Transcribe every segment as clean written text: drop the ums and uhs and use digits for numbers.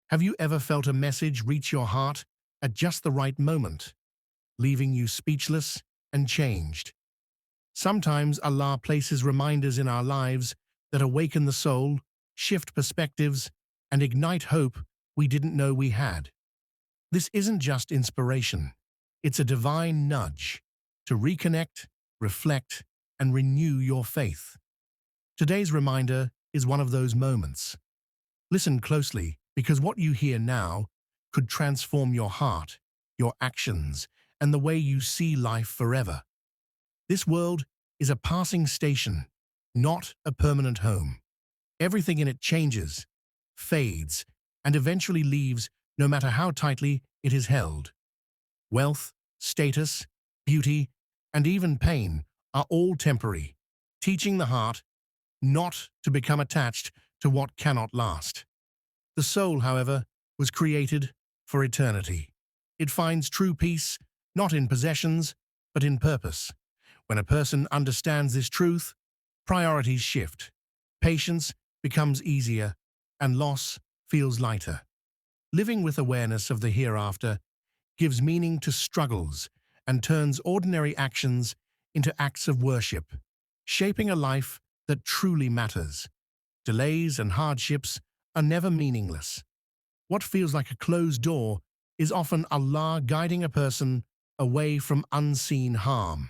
Have you ever felt a message reach your heart at just the right moment, leaving you speechless and changed? Sometimes Allah places reminders in our lives that awaken the soul, shift perspectives, and ignite hope we didn't know we had. This isn't just inspiration, it's a divine nudge to reconnect, reflect, and renew your faith. Today's reminder is one of those moments. Listen closely, because what you hear now could transform your heart, your actions, and the way you see life forever. This world is a passing station, not a permanent home. Everything in it changes, fades, and eventually leaves, no matter how tightly it is held. Wealth, status, beauty, and even pain are all temporary, teaching the heart not to become attached to what cannot last. The soul, however, was created for eternity. It finds true peace not in possessions, but in purpose. When a person understands this truth, priorities shift. Patience becomes easier, and loss feels lighter. Living with awareness of the hereafter gives meaning to struggles and turns ordinary actions into acts of worship, shaping a life that truly matters. Delays and hardships are never meaningless. What feels like a closed door is often Allah guiding a person away from unseen harm.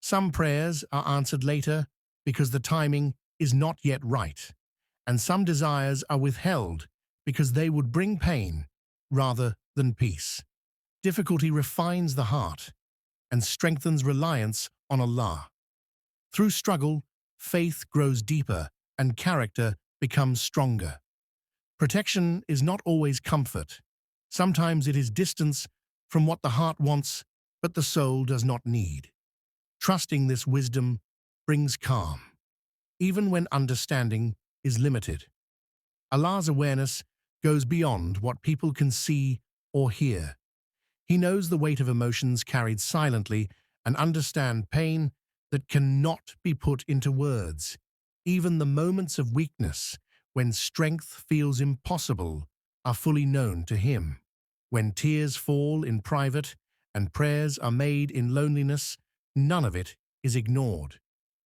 Some prayers are answered later because the timing is not yet right, and some desires are withheld because they would bring pain rather than peace. Difficulty refines the heart and strengthens reliance on Allah. Through struggle, faith grows deeper and character becomes stronger. Protection is not always comfort. Sometimes it is distance from what the heart wants, but the soul does not need. Trusting this wisdom brings calm, even when understanding is limited. Allah's awareness goes beyond what people can see or hear. He knows the weight of emotions carried silently and understands pain that cannot be put into words. Even the moments of weakness, when strength feels impossible, are fully known to Him. When tears fall in private and prayers are made in loneliness, none of it is ignored.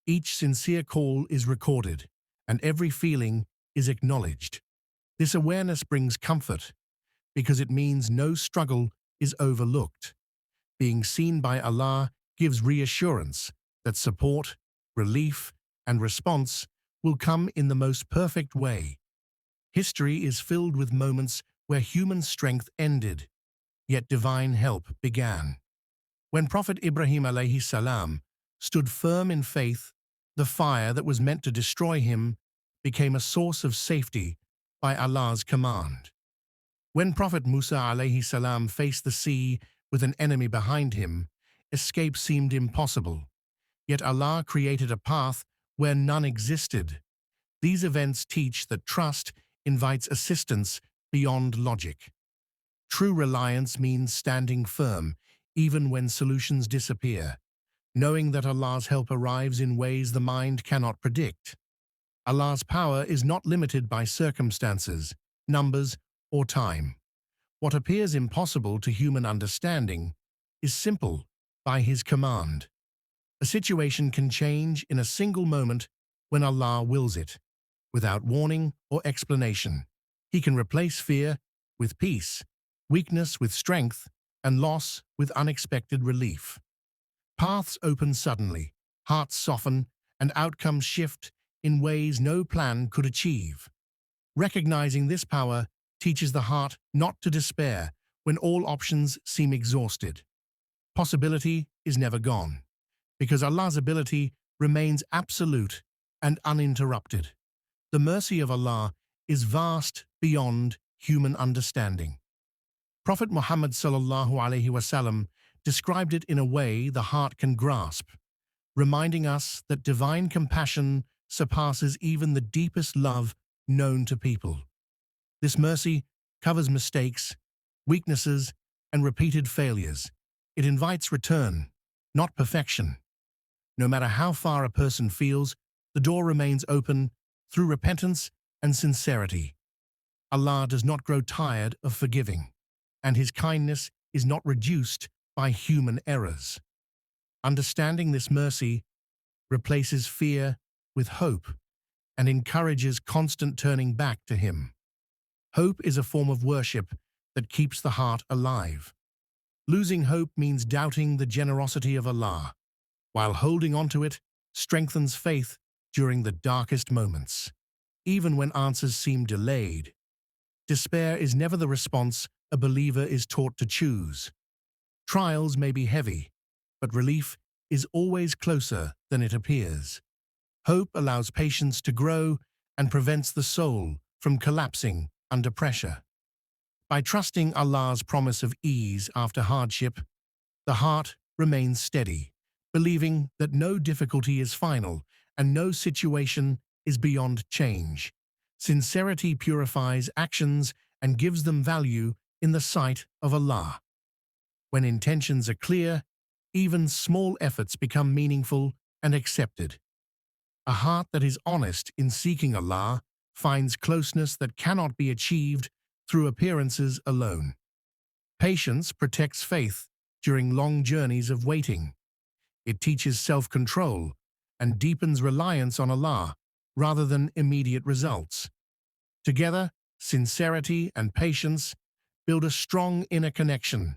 Each sincere call is recorded, and every feeling is acknowledged. This awareness brings comfort, because it means no struggle is overlooked. Being seen by Allah gives reassurance that support, relief, and response will come in the most perfect way. History is filled with moments where human strength ended, yet divine help began. When Prophet Ibrahim alayhi salam stood firm in faith, the fire that was meant to destroy him became a source of safety by Allah's command. When Prophet Musa alayhi salam faced the sea with an enemy behind him, escape seemed impossible. Yet Allah created a path where none existed. These events teach that trust invites assistance beyond logic. True reliance means standing firm, even when solutions disappear, knowing that Allah's help arrives in ways the mind cannot predict. Allah's power is not limited by circumstances, numbers, or time. What appears impossible to human understanding is simple by His command. A situation can change in a single moment when Allah wills it, without warning or explanation. He can replace fear with peace, weakness with strength, and loss with unexpected relief. Paths open suddenly, hearts soften, and outcomes shift in ways no plan could achieve. Recognizing this power teaches the heart not to despair when all options seem exhausted. Possibility is never gone, because Allah's ability remains absolute and uninterrupted. The mercy of Allah is vast beyond human understanding. Prophet Muhammad sallallahu alaihi wasallam described it in a way the heart can grasp, reminding us that divine compassion surpasses even the deepest love known to people. This mercy covers mistakes, weaknesses, and repeated failures. It invites return, not perfection. No matter how far a person feels, the door remains open through repentance and sincerity. Allah does not grow tired of forgiving, and His kindness is not reduced by human errors. Understanding this mercy replaces fear with hope and encourages constant turning back to Him. Hope is a form of worship that keeps the heart alive. Losing hope means doubting the generosity of Allah, while holding on to it strengthens faith during the darkest moments. Even when answers seem delayed, despair is never the response a believer is taught to choose. Trials may be heavy, but relief is always closer than it appears. Hope allows patience to grow and prevents the soul from collapsing under pressure. By trusting Allah's promise of ease after hardship, the heart remains steady, believing that no difficulty is final and no situation is beyond change. Sincerity purifies actions and gives them value in the sight of Allah. When intentions are clear, even small efforts become meaningful and accepted. A heart that is honest in seeking Allah finds closeness that cannot be achieved through appearances alone. Patience protects faith during long journeys of waiting. It teaches self-control and deepens reliance on Allah rather than immediate results. Together, sincerity and patience build a strong inner connection,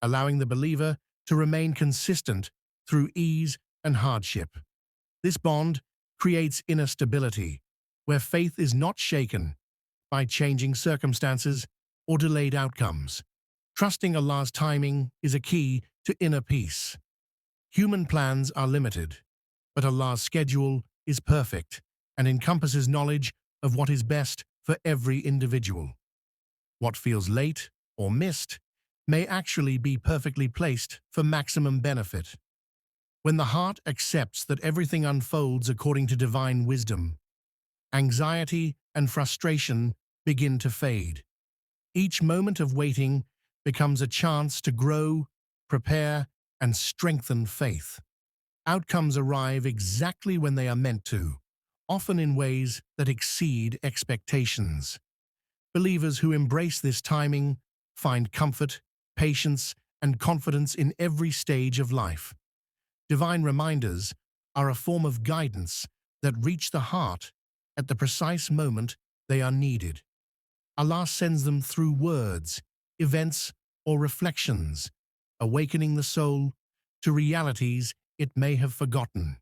allowing the believer to remain consistent through ease and hardship. This bond creates inner stability, where faith is not shaken by changing circumstances or delayed outcomes. Trusting Allah's timing is a key to inner peace. Human plans are limited, but Allah's schedule is perfect and encompasses knowledge of what is best for every individual. What feels late or missed may actually be perfectly placed for maximum benefit. When the heart accepts that everything unfolds according to divine wisdom, anxiety and frustration begin to fade. Each moment of waiting becomes a chance to grow, prepare, and strengthen faith. Outcomes arrive exactly when they are meant to, often in ways that exceed expectations. Believers who embrace this timing find comfort, patience, and confidence in every stage of life. Divine reminders are a form of guidance that reach the heart at the precise moment they are needed. Allah sends them through words, events, or reflections, awakening the soul to realities it may have forgotten.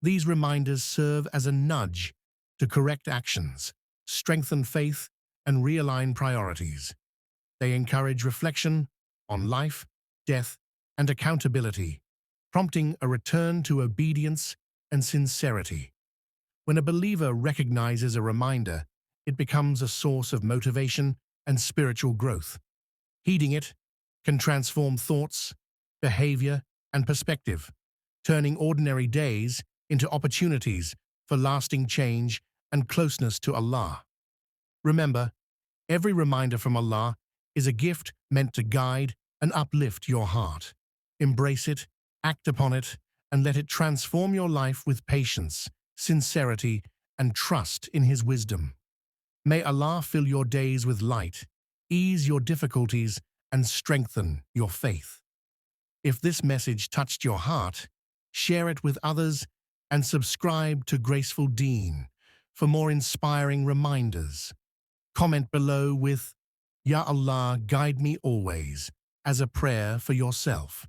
These reminders serve as a nudge to correct actions, strengthen faith, and realign priorities. They encourage reflection on life, death, and accountability, prompting a return to obedience and sincerity. When a believer recognizes a reminder, it becomes a source of motivation and spiritual growth. Heeding it can transform thoughts, behavior, and perspective, turning ordinary days into opportunities for lasting change and closeness to Allah. Remember, every reminder from Allah is a gift meant to guide and uplift your heart. Embrace it, act upon it, and let it transform your life with patience, sincerity, and trust in His wisdom. May Allah fill your days with light, ease your difficulties, and strengthen your faith. If this message touched your heart, share it with others and subscribe to Graceful Deen for more inspiring reminders. Comment below with, Ya Allah, guide me always, as a prayer for yourself.